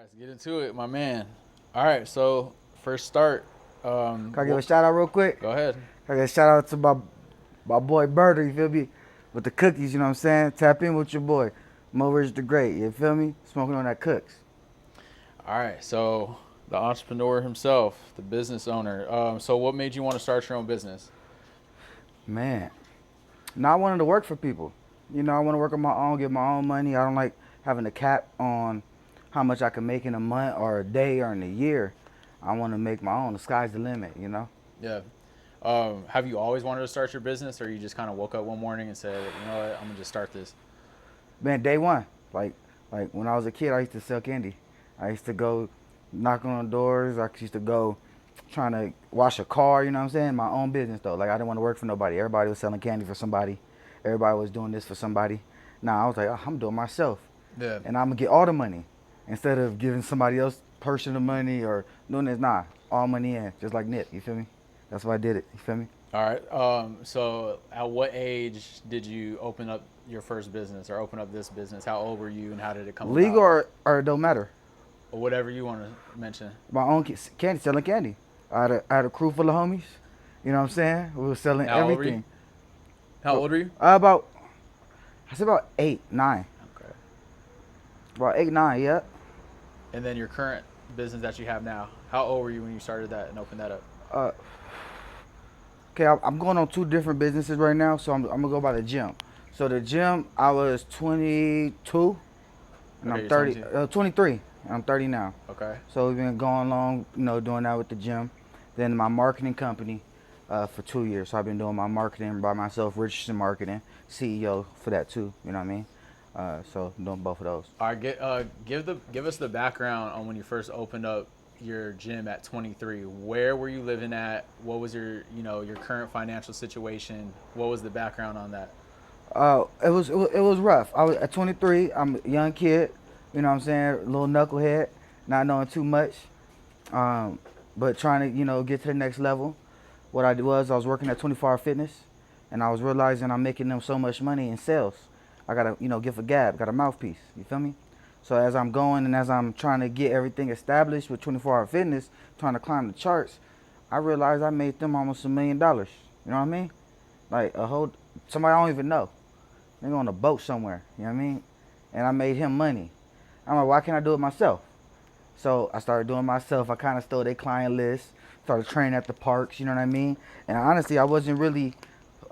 Let's get into it, my man. All right, so first start. Can I give a shout out real quick? Go ahead. Can I give a shout out to my boy Berter, you feel me? With the cookies, you know what I'm saying? Tap in with your boy. Mo Rich the Great, you feel me? Smoking on that cooks. All right, so the entrepreneur himself, the business owner. So what made you want to start your own business? Man. Now I wanted to work for people. You know, I want to work on my own, get my own money. I don't like having a cap on how much I can make in a month or a day or in a year. I want to make my own. The sky's the limit, you know? Yeah. Have you always wanted to start your business, or you just kind of woke up one morning and said, you know what, I'm gonna just start this? Man, day one. Like when I was a kid, I used to sell candy. I used to go knocking on doors. I used to go trying to wash a car, you know what I'm saying? My own business though. Like I didn't want to work for nobody. Everybody was selling candy for somebody. Everybody was doing this for somebody. Nah, I was like, oh, I'm doing myself. Yeah. And I'm gonna get all the money. Instead of giving somebody else person the money or doing this, nah. All money in. Just like Nip, you feel me? That's why I did it. You feel me? All right. So at what age did you open up your first business or open up this business? How old were you, and how did it come Legal about? or it don't matter. Or whatever you want to mention. My own candy, selling candy. I had a crew full of homies. You know what I'm saying? We were selling How old were you? everything. How old were you? I said about 8, 9. Okay. About 8, 9, yeah. And then your current business that you have now, how old were you when you started that and opened that up? Uh, okay, I'm going on 2 different businesses right now, so I'm gonna go by the gym. So the gym, I was 22, and Okay, I'm you're 30, 22. 23, and I'm 30 now. Okay. So we've been going along, you know, doing that with the gym. Then my marketing company for 2 years. So I've been doing my marketing by myself, Richardson Marketing, CEO for that too. You know what I mean? So I'm doing both of those. All right, give us the background on when you first opened up your gym at 23. Where were you living at? What was your current financial situation? What was the background on that? It was rough. I was at 23. I'm a young kid. You know what I'm saying? A little knucklehead, not knowing too much, but trying to get to the next level. What I did was I was working at 24-hour fitness, and I was realizing I'm making them so much money in sales. I gotta give a gab, got a mouthpiece. You feel me? So as I'm going and as I'm trying to get everything established with 24-hour fitness, trying to climb the charts, I realized I made them almost $1 million. You know what I mean? Like somebody I don't even know. They're on a boat somewhere. You know what I mean? And I made him money. I'm like, why can't I do it myself? So I started doing it myself. I kind of stole their client list, started training at the parks, you know what I mean? And honestly, I wasn't really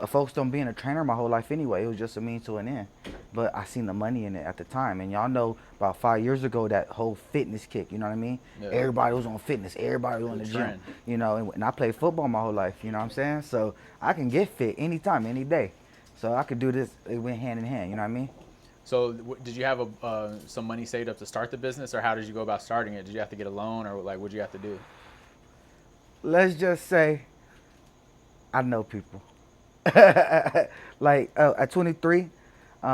focused on being a trainer my whole life anyway. It was just a means to an end. But I seen the money in it at the time. And y'all know about 5 years ago, that whole fitness kick, you know what I mean? Yeah. Everybody was on fitness. Everybody was on the gym. You know, and I played football my whole life, you know what I'm saying? So I can get fit anytime, any day. So I could do this. It went hand in hand, you know what I mean? So did you have some money saved up to start the business, or how did you go about starting it? Did you have to get a loan, or like what did you have to do? Let's just say I know people. Like at 23, they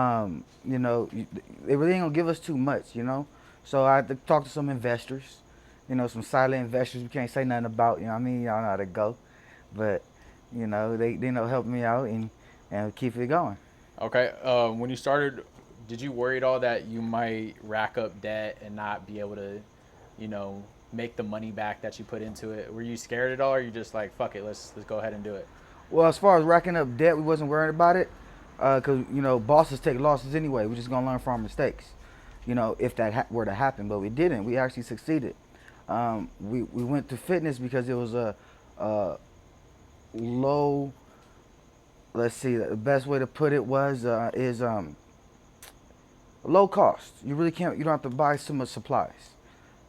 really ain't gonna give us too much, you know. So I had to talk to some investors, some silent investors we can't say nothing about. You know what I mean? Y'all know how to go, but they help me out and keep it going. Okay. When you started, did you worry at all that you might rack up debt and not be able to, make the money back that you put into it? Were you scared at all, or are you just like, fuck it, let's go ahead and do it? Well, as far as racking up debt, we wasn't worried about it, cause bosses take losses anyway. We just gonna learn from our mistakes, if that were to happen. But we didn't. We actually succeeded. We went to fitness because it was a low. Let's see. The best way to put it is low cost. You really can't. You don't have to buy so much supplies.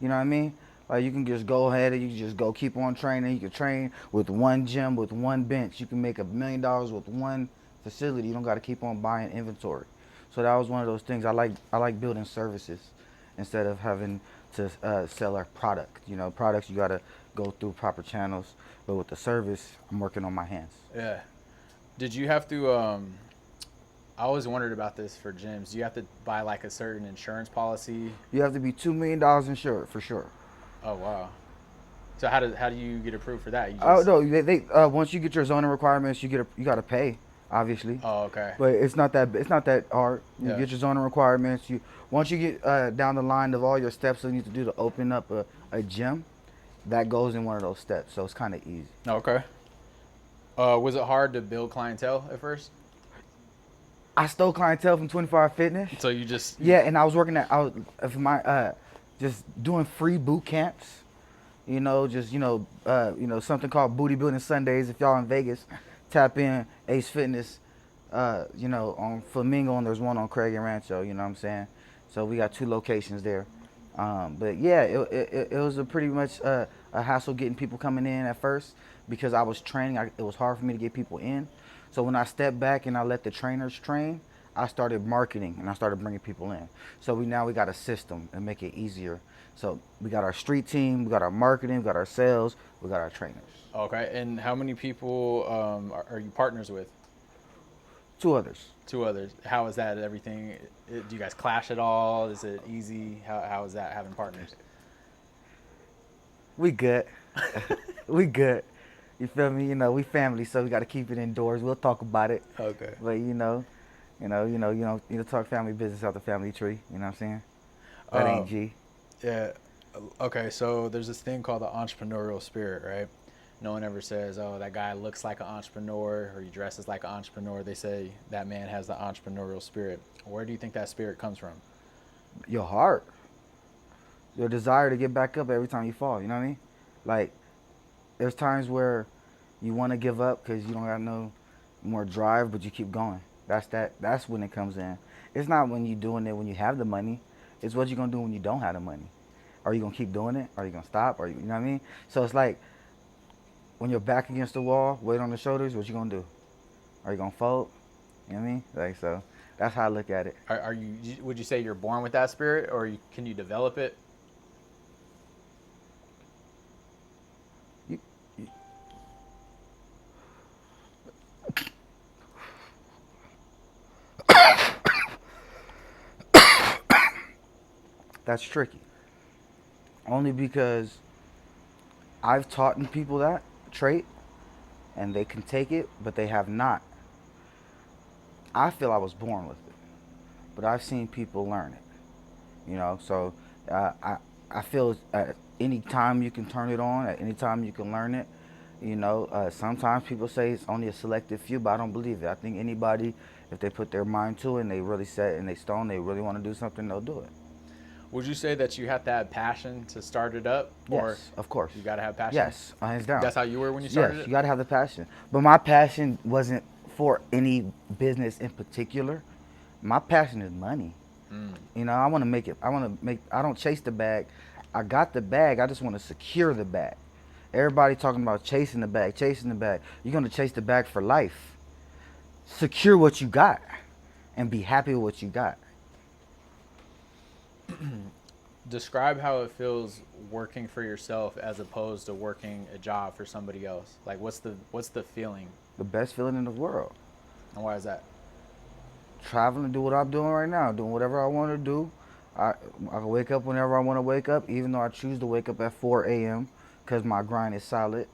You know what I mean? Like you can just go ahead and you can just go keep on training. You can train with one gym, with one bench. You can make $1 million with one facility. You don't got to keep on buying inventory. So that was one of those things. I like building services instead of having to sell our product. Products you got to go through proper channels. But with the service, I'm working on my hands. Yeah. Did you have to? I always wondered about this for gyms. Do you have to buy like a certain insurance policy? You have to be $2 million insured for sure. Oh wow. So how do you get approved for that? Oh no, they once you get your zoning requirements, you got to pay. obviously. Oh, okay. But it's not that hard. You Yeah. get your zoning requirements. You once you get down the line of all your steps that you need to do to open up a gym, that goes in one of those steps. So it's kind of easy. Okay. Was it hard to build clientele at first? I stole clientele from 24 Hour Fitness. So you just Yeah, and I was working at I was for my just doing free boot camps. Just something called Booty Building Sundays. If y'all in Vegas, tap in Ace Fitness. On Flamingo, and there's one on Craig and Rancho. You know what I'm saying? So we got 2 locations there. But yeah, it was a pretty much a hassle getting people coming in at first because I was training. It was hard for me to get people in. So when I stepped back and I let the trainers train, I started marketing and I started bringing people in. So we got a system and make it easier. So we got our street team, we got our marketing, we got our sales, we got our trainers. okay. And how many people are you partners with? 2 others. 2 others. How is that? Everything? Do you guys clash at all? Is it easy? How is that having partners? We good. We good. You feel me? We family, so we got to keep it indoors. We'll talk about it. Okay. But you don't talk family business out the family tree. You know what I'm saying? That ain't G. Yeah. Okay. So there's this thing called the entrepreneurial spirit, right? No one ever says, "Oh, that guy looks like an entrepreneur," or he dresses like an entrepreneur. They say that man has the entrepreneurial spirit. Where do you think that spirit comes from? Your heart, your desire to get back up every time you fall. You know what I mean? Like, there's times where you want to give up because you don't got no more drive, but you keep going. That's when it comes in. It's not when you doing it when you have the money. It's what you gonna do when you don't have the money. Are you gonna keep doing it? Are you gonna stop? You know what I mean? So it's like when you're back against the wall, weight on the shoulders, what you gonna do? Are you gonna fold? You know what I mean? Like, so that's how I look at it. Are you? Would you say you're born with that spirit, or can you develop it? You, you, that's tricky. Only because I've taught people that trait and they can take it, but they have not. I feel I was born with it, but I've seen people learn it. So uh, I I feel at any time you can turn it on, at any time you can learn it. Sometimes people say it's only a selective few, but I don't believe it. I think anybody, if they put their mind to it and they really set and they stone, they really want to do something, they'll do it. Would you say that you have to have passion to start it up, or Yes, of course. you got to have passion? Yes, hands down. That's how you were when you started Yes, it? you gotta have the passion. But my passion wasn't for any business in particular. My passion is money. I want to make it. I don't chase the bag. I got the bag. I just want to secure the bag. Everybody talking about chasing the bag, chasing the bag. You're gonna chase the bag for life. Secure what you got, and be happy with what you got. Describe how it feels working for yourself as opposed to working a job for somebody else. Like, what's the feeling, The best feeling in the world. and why is that? Traveling, do what I'm doing right now, doing whatever I want to do. I can wake up whenever I want to wake up, even though I choose to wake up at 4 a.m. because my grind is solid.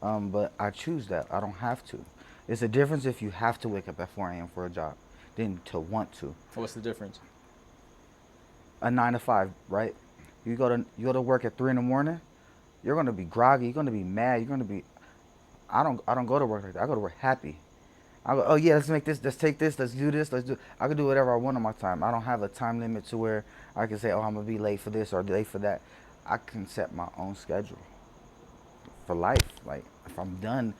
But I choose that. I don't have to. It's a difference if you have to wake up at 4 a.m. for a job than to want to. What's the difference? A 9 to 5, right? You go to work at 3 in the morning. You're gonna be groggy. You're gonna be mad. You're gonna be. I don't go to work like that. I go to work happy. I go, oh yeah, let's make this, let's take this, let's do this, let's do. I can do whatever I want on my time. I don't have a time limit to where I can say, oh, I'm gonna be late for this or late for that. I can set my own schedule for life. Like if I'm done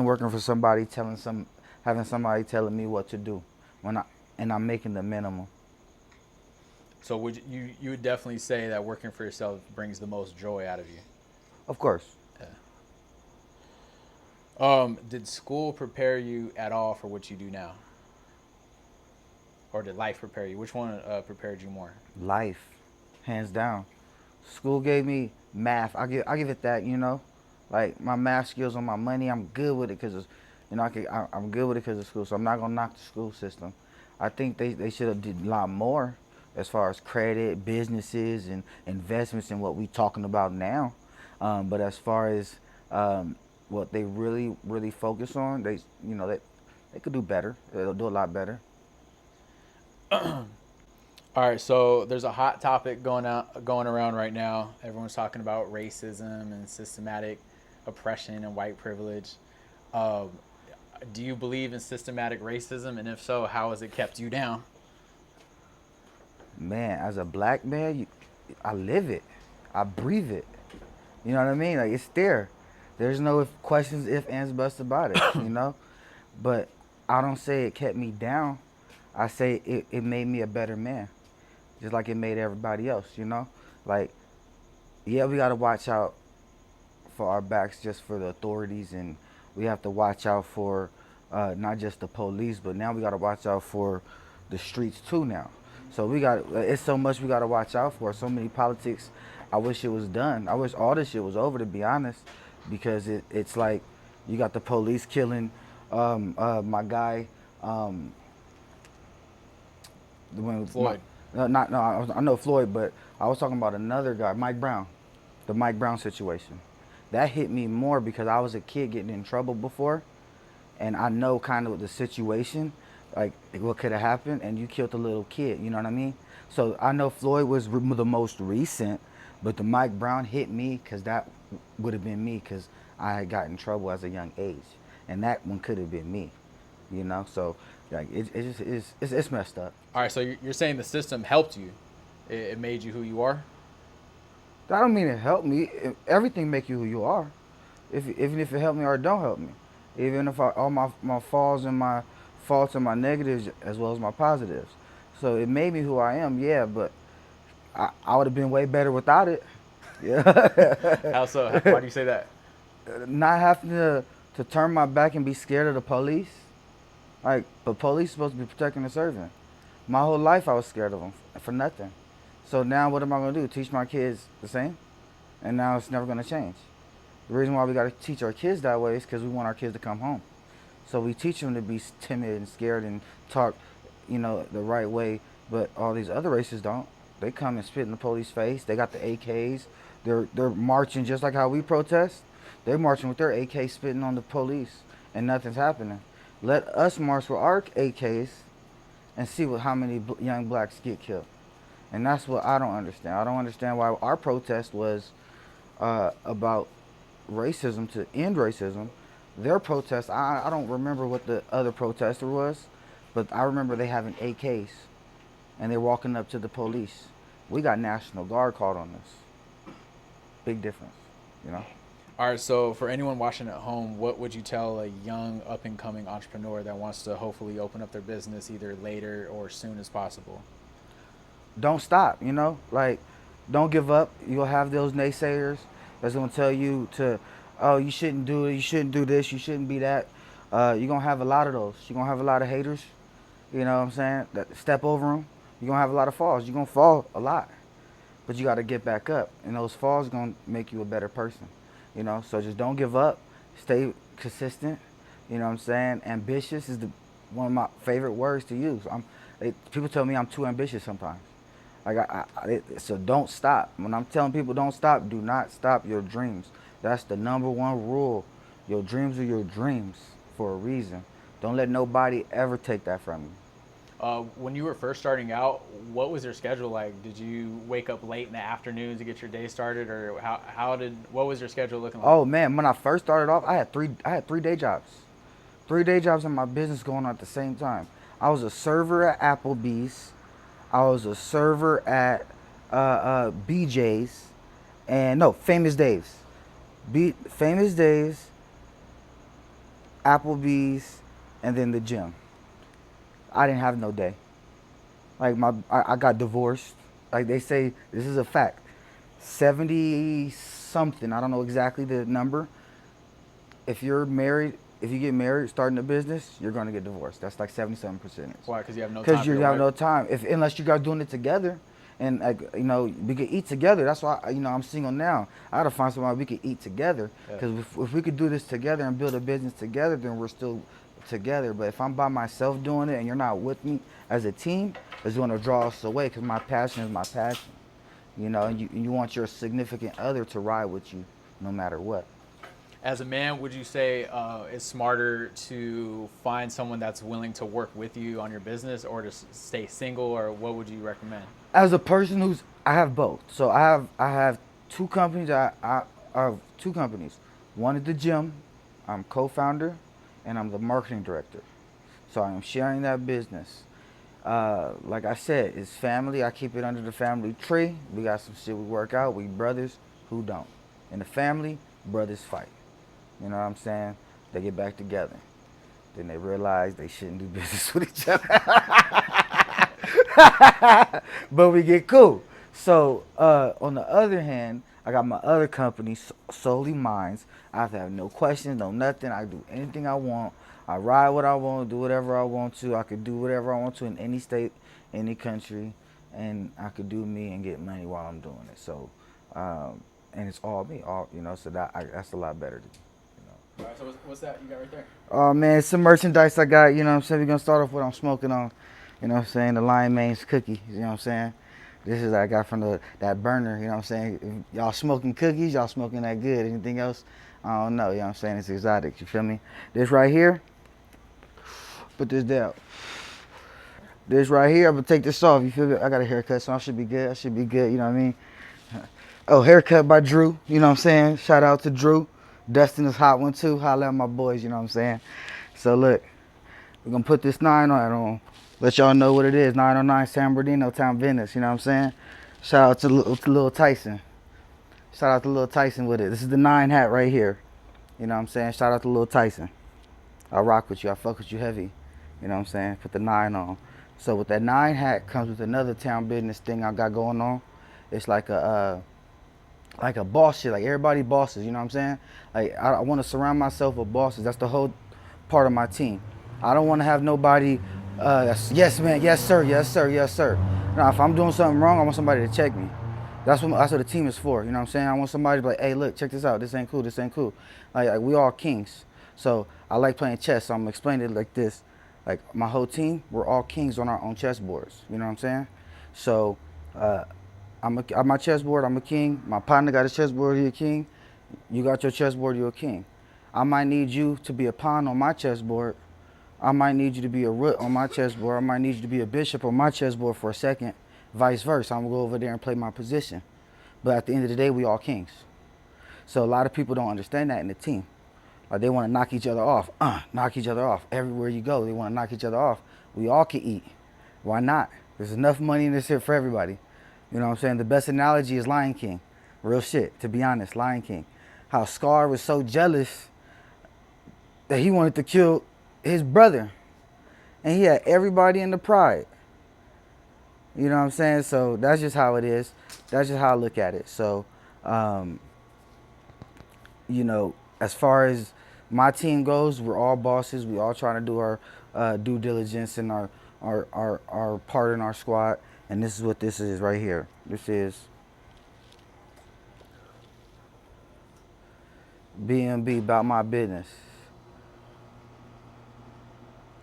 working for somebody, having somebody telling me what to do, and I'm making the minimum. So you would definitely say that working for yourself brings the most joy out of you? Of course. Yeah. Did school prepare you at all for what you do now? Or did life prepare you? Which one prepared you more? Life, hands down. School gave me math. I give it that. Like my math skills on my money, I'm good with it because I'm good with it because of school. So I'm not gonna knock the school system. I think they should have did a lot more as far as credit, businesses, and investments and what we talking about now. But as far as what they really focus on, they They could do better. They'll do a lot better. All right, so there's a hot topic going around right now. Everyone's talking about racism and systematic oppression and white privilege. Um, do you believe in systematic racism, and if so, how has it kept you down? Man, as a black man, I live it. I breathe it. You know what I mean? Like it's there. There's no questions, if, ands, buts about it. But I don't say it kept me down. I say it made me a better man, just like it made everybody else. Like yeah, we gotta watch out for our backs, just for the authorities, and we have to watch out for not just the police, but now we gotta watch out for the streets too now. So it's so much we gotta watch out for. So many politics. I wish it was done. I wish all this shit was over, to be honest, because it's like you got the police killing my guy. Um, Floyd. Not no, I know Floyd, but I was talking about another guy, Mike Brown, the Mike Brown situation. That hit me more because I was a kid getting in trouble before, and I know kind of the situation, like what could have happened, and you killed a little kid. You know what I mean? So I know Floyd was the most recent, but the Mike Brown hit me because that would have been me because I had got in trouble as a young age, and that one could have been me. So like it just is it's messed up. All right, so you're saying the system helped you. It made you who you are. That don't mean it helped me. Everything make you who you are. Even if it helped me or it don't help me. Even if all my falls and my faults and my negatives as well as my positives. So it made me who I am, yeah, but I would have been way better without it. Yeah. How so? Why do you say that? Not having to turn my back and be scared of the police. Like, the police is supposed to be protecting the servant. My whole life I was scared of them for nothing. So now what am I going to do? Teach my kids the same? And now it's never going to change. The reason why we got to teach our kids that way is because we want our kids to come home. So we teach them to be timid and scared and talk, the right way. But all these other races don't. They come and spit in the police face. They got the AKs. They're marching just like how we protest. They're marching with their AK spitting on the police, and nothing's happening. Let us march with our AKs and see how many young blacks get killed. And that's what I don't understand. I don't understand why our protest was about racism, to end racism. Their protest, I don't remember what the other protester was, but I remember they having AKs and they're walking up to the police. We got National Guard called on us. Big difference, you know? All right, so for anyone watching at home, what would you tell a young up and coming entrepreneur that wants to hopefully open up their business either later or soon as possible? Don't stop, like, don't give up. You'll have those naysayers that's going to tell you oh, you shouldn't do it, you shouldn't do this, you shouldn't be that. You're going to have a lot of those. You're going to have a lot of haters, you know what I'm saying, that step over them. You're going to have a lot of falls. You're going to fall a lot, but you got to get back up, and those falls are going to make you a better person, so just don't give up. Stay consistent, you know what I'm saying. Ambitious is one of my favorite words to use. People tell me I'm too ambitious sometimes. So don't stop. When I'm telling people don't stop, do not stop your dreams. That's the number one rule. Your dreams are your dreams for a reason. Don't let nobody ever take that from you. When you were first starting out, what was your schedule like? Did you wake up late in the afternoon to get your day started, or what was your schedule looking like? Oh man, when I first started off, I had three day jobs. 3 day jobs in my business going on at the same time. I was a server at Applebee's. I was a server at BJ's, and no, Famous Dave's. Famous Dave's, Applebee's, and then the gym. I didn't have no day. Like I got divorced. Like they say, this is a fact. 70 something, I don't know exactly the number. If you get married, starting a business, you're gonna get divorced. That's like 77%. Why? Because you have no time. Because you have no time. Unless you guys doing it together, and we could eat together. That's why I'm single now. I gotta find somebody we could eat together. Because if we could do this together and build a business together, then we're still together. But if I'm by myself doing it and you're not with me as a team, it's gonna draw us away. Because my passion is my passion. And you want your significant other to ride with you no matter what. As a man, would you say it's smarter to find someone that's willing to work with you on your business, or to stay single, or what would you recommend? As a person I have both. So I have two companies. I have two companies. One is the gym. I'm co-founder, and I'm the marketing director. So I am sharing that business. Like I said, it's family. I keep it under the family tree. We got some shit we work out. We brothers who don't. In the family, brothers fight. You know what I'm saying? They get back together. Then they realize they shouldn't do business with each other. But we get cool. So on the other hand, I got my other company, solely mine. I have to have no questions, no nothing. I do anything I want. I ride what I want, do whatever I want to. I could do whatever I want to in any state, any country, and I could do me and get money while I'm doing it. So, and it's all me, all you know. So that's a lot better. All right, so what's that you got right there? Oh man, some merchandise I got. You know what I'm saying? We're gonna start off with what I'm smoking on. You know what I'm saying? The Lion Mane's cookie. You know what I'm saying? This is what I got from that burner. You know what I'm saying? If y'all smoking cookies, y'all smoking that good. Anything else? I don't know. You know what I'm saying? It's exotic. You feel me? This right here. Put this down. This right here. I'm gonna take this off. You feel me? I got a haircut, so I should be good. I should be good. You know what I mean? Oh, haircut by Drew. You know what I'm saying? Shout out to Drew. Dustin is hot one too. Holla at my boys. You know what I'm saying? So look, we're gonna put this 9 on. Let y'all know what it is. 909 San Bernardino Town Venice. You know what I'm saying? Shout out to Lil Tyson. Shout out to Lil Tyson with it. This is the 9 hat right here. You know what I'm saying? Shout out to Lil Tyson. I rock with you. I fuck with you heavy. You know what I'm saying? Put the 9 on. So with that 9 hat comes with another town business thing I got going on. It's like a boss shit. Like everybody bosses. You know what I'm saying? Like I want to surround myself with bosses. That's the whole part of my team. I don't want to have nobody that's yes man, yes sir, yes sir, yes sir. Now if I'm doing something wrong, I want somebody to check me. That's what the team is for. You know what I'm saying? I want somebody to be like, hey look, check this out. This ain't cool. This ain't cool. Like we all kings. So I like playing chess. So I'm gonna explain it like this. Like my whole team, we're all kings on our own chessboards. You know what I'm saying? So on my chessboard, I'm a king. My partner got his chessboard, he a king. You got your chessboard, you're a king. I might need you to be a pawn on my chessboard. I might need you to be a rook on my chessboard. I might need you to be a bishop on my chessboard for a second. Vice versa. I'm gonna go over there and play my position. But at the end of the day, we all kings. So a lot of people don't understand that in the team. Like they want to knock each other off. Knock each other off. Everywhere you go, they want to knock each other off. We all can eat. Why not? There's enough money in this here for everybody. You know what I'm saying? The best analogy is Lion King. Real shit, to be honest, Lion King. How Scar was so jealous that he wanted to kill his brother. And he had everybody in the pride. You know what I'm saying? So that's just how it is. That's just how I look at it. So, you know, as far as my team goes, we're all bosses. We all trying to do our due diligence and our part in our squad. And this is what this is right here. This is B&B, about my business.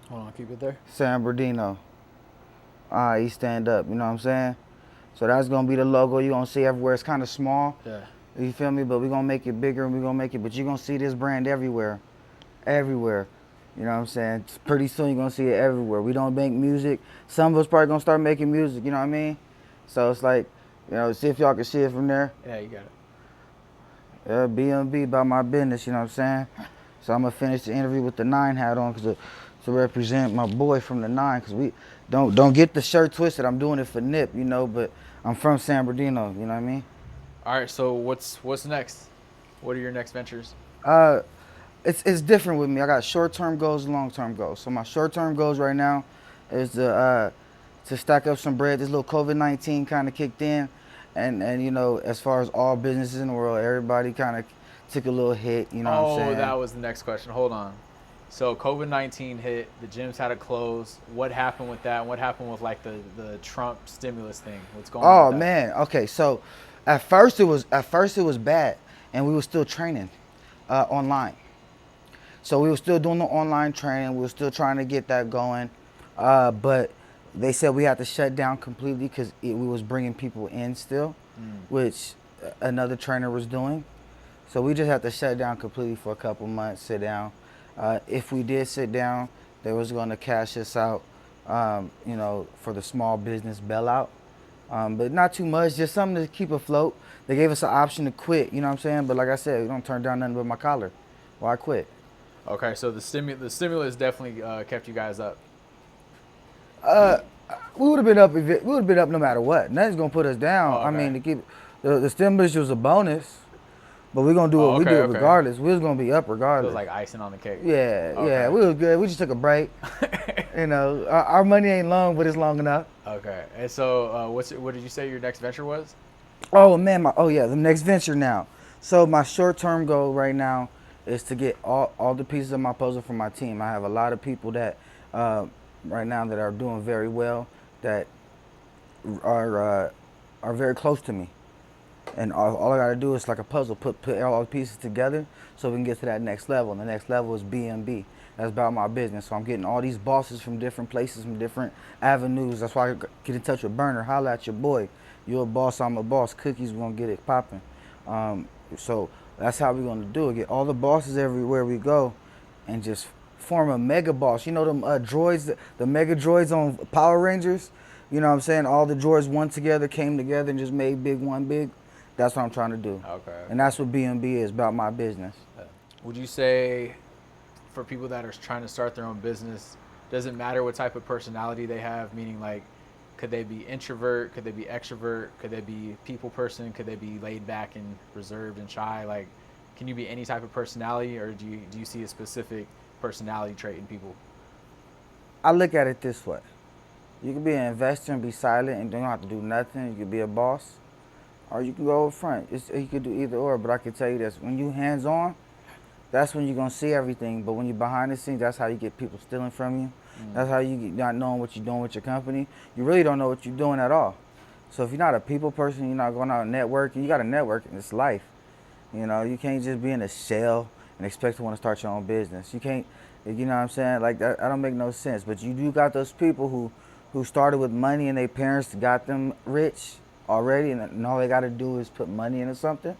Hold on, keep it there. San Bernardino. He stand up, you know what I'm saying? So that's gonna be the logo you're gonna see everywhere. It's kind of small. Yeah. You feel me? But we're gonna make it bigger and we're gonna make it, but you're gonna see this brand everywhere. Everywhere. You know what I'm saying? Pretty soon you're gonna see it everywhere. We don't make music. Some of us probably gonna start making music, you know what I mean? So it's like, you know, see if y'all can see it from there. Yeah, you got it. Yeah, B&B, about my business, you know what I'm saying? So I'm gonna finish the interview with the 9 hat on to represent my boy from the 9, cause we don't get the shirt twisted. I'm doing it for Nip, you know, but I'm from San Bernardino, you know what I mean? All right, so what's next? What are your next ventures? It's different with me. I got short-term goals and long-term goals. So my short-term goals right now is to stack up some bread. This little COVID-19 kind of kicked in, and you know, as far as all businesses in the world, everybody kind of took a little hit. You know what I'm saying? Oh, that was the next question. Hold on. So COVID-19 hit. The gyms had to close. What happened with that? What happened with like the Trump stimulus thing? What's going on? Oh man. Okay. So at first it was bad, and we were still training online. So we were still doing the online training. We were still trying to get that going, but they said we had to shut down completely because we was bringing people in still, which another trainer was doing. So we just had to shut down completely for a couple months, sit down. If we did sit down, they was going to cash us out, for the small business bailout. But not too much, just something to keep afloat. They gave us an option to quit, you know what I'm saying? But like I said, we don't turn down nothing but my collar. Why quit? Okay, so the stimulus definitely kept you guys up. Uh, we would have been up. We would have been up no matter what. Nothing's gonna put us down. Oh, I okay. mean, to keep the stimulus was a bonus, but we're gonna do what we okay, did okay. regardless. We was gonna be up It regardless. was like icing on the cake. Yeah, Okay. yeah, we was good. We just took a break. Our money ain't long, but it's long enough. Okay. And so, what did you say your next venture was? Oh man, the next venture now. So my short-term goal right now is to get all the pieces of my puzzle for my team. I have a lot of people that right now that are doing very well, that are very close to me, and all I gotta do is like a puzzle, put all the pieces together so we can get to that next level. And the next level is B&B. That's about my business. So I'm getting all these bosses from different places, from different avenues. That's why I get in touch with Burner. Holla at your boy. You're a boss, I'm a boss. Cookies, we're gonna get it popping. So that's how we're gonna do it. Get all the bosses everywhere we go, and just form a mega boss. You know them droids, the mega droids on Power Rangers. You know what I'm saying? All the droids came together and just made one big. That's what I'm trying to do. Okay. And that's what B&B is about, my business. Would you say, for people that are trying to start their own business, does it matter what type of personality they have? Meaning, like, could they be introvert? Could they be extrovert? Could they be people person? Could they be laid back and reserved and shy? Like, can you be any type of personality, or do you see a specific personality trait in people? I look at it this way. You can be an investor and be silent and don't have to do nothing. You can be a boss, or you can go up front. You could do either or, but I can tell you this. When you hands-on, that's when you're going to see everything. But when you're behind the scenes, that's how you get people stealing from you. That's how you get not knowing what you're doing with your company. You really don't know what you're doing at all. So if you're not a people person, you're not going out and networking, you got to network in this life. You can't just be in a shell and expect to want to start your own business. You can't, you know what I'm saying? Like, that don't make no sense. But you do got those people who started with money and their parents got them rich already, and all they got to do is put money into something,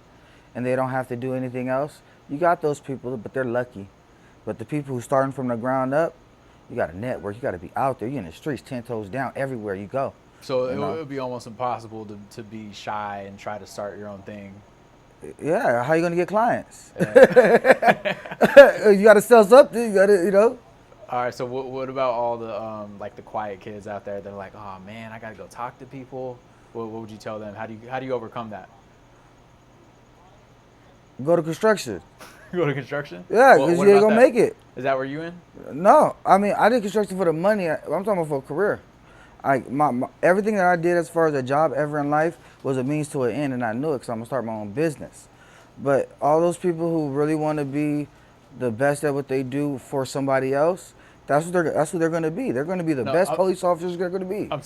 and they don't have to do anything else. You got those people, but they're lucky. But the people who starting from the ground up, you got to network. You got to be out there. You're in the streets, 10 toes down, everywhere you go. So it would be almost impossible to be shy and try to start your own thing. Yeah, how you gonna get clients? Yeah. You gotta sell something. You gotta. All right. So what about all the like the quiet kids out there that are like, oh man, I gotta go talk to people. What would you tell them? How do you overcome that? Go to construction. Go to construction? Yeah, because you ain't gonna make it. Is that where you in? No, I mean I did construction for the money. I'm talking about for a career. My everything that I did as far as a job ever in life was a means to an end, and I knew it because I'm gonna start my own business. But all those people who really want to be the best at what they do for somebody else, that's who they're gonna be. They're gonna be the best police officers they're gonna be. I'm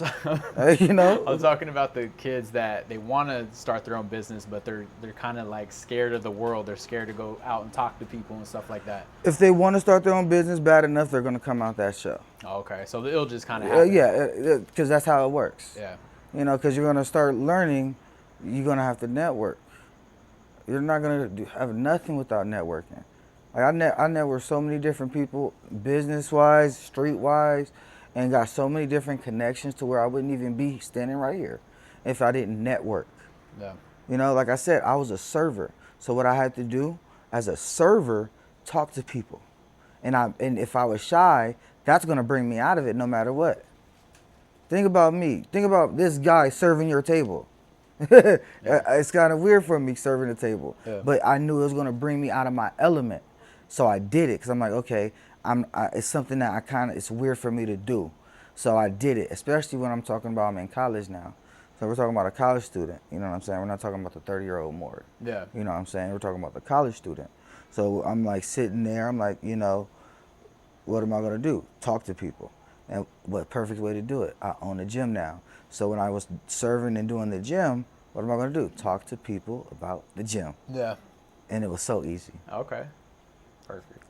I'm talking about the kids that they want to start their own business, but they're kind of like scared of the world. They're scared to go out and talk to people and stuff like that. If they want to start their own business bad enough, they're gonna come out that show. Oh, okay, so it'll just kind of happen. Yeah, because that's how it works. Yeah. Because you're gonna start learning, you're gonna have to network. You're not gonna have nothing without networking. Like I network so many different people, business-wise, street-wise, and got so many different connections to where I wouldn't even be standing right here if I didn't network. Yeah. Like I said, I was a server. So what I had to do as a server, talk to people. And if I was shy, that's gonna bring me out of it no matter what. Think about me. Think about this guy serving your table. Yeah. It's kind of weird for me serving the table, but I knew it was gonna bring me out of my element. So I did it because I'm like, okay, it's something that it's weird for me to do. So I did it, especially when I'm talking about I'm in college now. So we're talking about a college student, you know what I'm saying? We're not talking about the 30-year-old Mort. Yeah. You know what I'm saying? We're talking about the college student. So I'm like sitting there, I'm like, what am I gonna do? Talk to people. And what perfect way to do it? I own a gym now. So when I was serving and doing the gym, what am I gonna do? Talk to people about the gym. Yeah. And it was so easy. Okay. Perfect.